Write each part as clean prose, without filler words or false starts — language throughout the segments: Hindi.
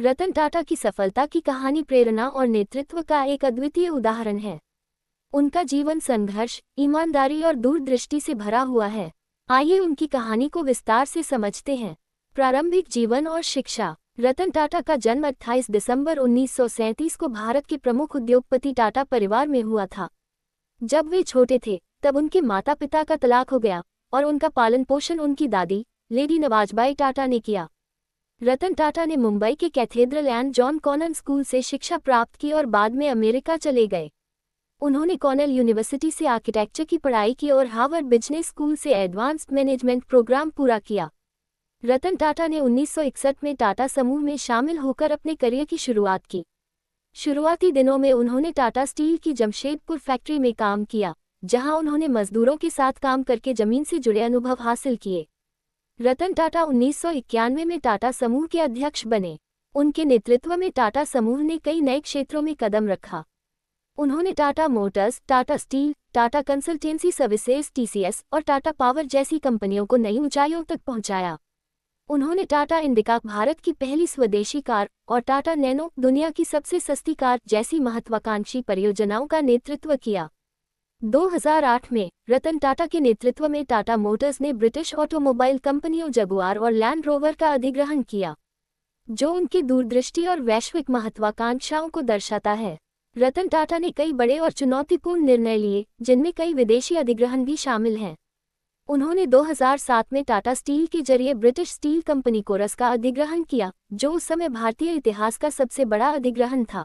रतन टाटा की सफलता की कहानी प्रेरणा और नेतृत्व का एक अद्वितीय उदाहरण है। उनका जीवन संघर्ष, ईमानदारी और दूरदृष्टि से भरा हुआ है। आइए उनकी कहानी को विस्तार से समझते हैं। प्रारंभिक जीवन और शिक्षा। रतन टाटा का जन्म 28 दिसंबर 1937 को भारत के प्रमुख उद्योगपति टाटा परिवार में हुआ था। जब वे छोटे थे तब उनके माता पिता का तलाक हो गया और उनका पालन पोषण उनकी दादी लेडी नवाजबाई टाटा ने किया। रतन टाटा ने मुंबई के cathedral and John Connon school से शिक्षा प्राप्त की और बाद में अमेरिका चले गए। उन्होंने कॉर्नेल यूनिवर्सिटी से आर्किटेक्चर की पढ़ाई की और हार्वर्ड बिजनेस स्कूल से एडवांस्ड मैनेजमेंट प्रोग्राम पूरा किया। रतन टाटा ने 1961 में टाटा समूह में शामिल होकर अपने करियर की शुरुआत की। शुरुआती दिनों में उन्होंने टाटा स्टील की जमशेदपुर फैक्ट्री में काम किया, जहां उन्होंने मजदूरों के साथ काम करके जमीन से जुड़े अनुभव हासिल किए। रतन टाटा 1991 में टाटा समूह के अध्यक्ष बने। उनके नेतृत्व में टाटा समूह ने कई नए क्षेत्रों में कदम रखा। उन्होंने Tata Motors, Tata steel, Tata consultancy services (TCS) और टाटा पावर जैसी कंपनियों को नई ऊंचाइयों तक पहुंचाया। उन्होंने टाटा इंडिका, भारत की पहली स्वदेशी कार, और टाटा नैनो, दुनिया की सबसे सस्ती कार, जैसी महत्वाकांक्षी परियोजनाओं का नेतृत्व किया। 2008 में रतन टाटा के नेतृत्व में टाटा मोटर्स ने ब्रिटिश ऑटोमोबाइल कंपनियों जगुआर और लैंड रोवर का अधिग्रहण किया, जो उनकी दूरदृष्टि और वैश्विक महत्वाकांक्षाओं को दर्शाता है। रतन टाटा ने कई बड़े और चुनौतीपूर्ण निर्णय लिए, जिनमें कई विदेशी अधिग्रहण भी शामिल हैं। उन्होंने 2007 में टाटा स्टील के जरिए ब्रिटिश स्टील कंपनी कोरस का अधिग्रहण किया, जो उस समय भारतीय इतिहास का सबसे बड़ा अधिग्रहण था।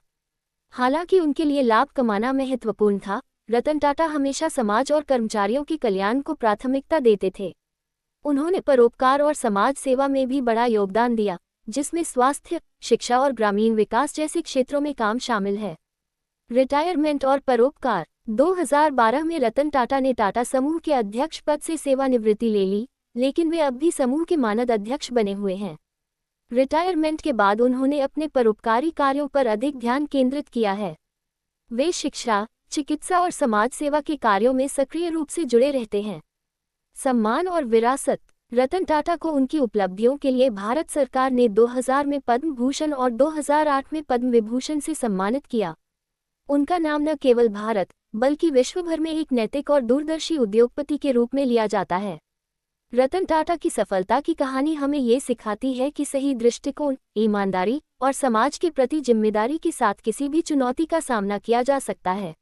हालांकि उनके लिए लाभ कमाना महत्वपूर्ण था, रतन टाटा हमेशा समाज और कर्मचारियों के कल्याण को प्राथमिकता देते थे। उन्होंने परोपकार और समाज सेवा में भी बड़ा योगदान दिया, जिसमें स्वास्थ्य, शिक्षा और ग्रामीण विकास जैसे क्षेत्रों में काम शामिल है। रिटायरमेंट और परोपकार। 2012 में रतन टाटा ने टाटा समूह के अध्यक्ष पद से सेवानिवृत्ति ले ली, लेकिन वे अब भी समूह के मानद अध्यक्ष बने हुए हैं। रिटायरमेंट के बाद उन्होंने अपने परोपकारी कार्यों पर अधिक ध्यान केंद्रित किया है। वे शिक्षा, चिकित्सा और समाज सेवा के कार्यों में सक्रिय रूप से जुड़े रहते हैं। सम्मान और विरासत। रतन टाटा को उनकी उपलब्धियों के लिए भारत सरकार ने 2000 में पद्म भूषण और 2008 में पद्म विभूषण से सम्मानित किया। उनका नाम न केवल भारत बल्कि विश्व भर में एक नैतिक और दूरदर्शी उद्योगपति के रूप में लिया जाता है। रतन टाटा की सफलता की कहानी हमें ये सिखाती है कि सही दृष्टिकोण, ईमानदारी और समाज के प्रति जिम्मेदारी के साथ किसी भी चुनौती का सामना किया जा सकता है।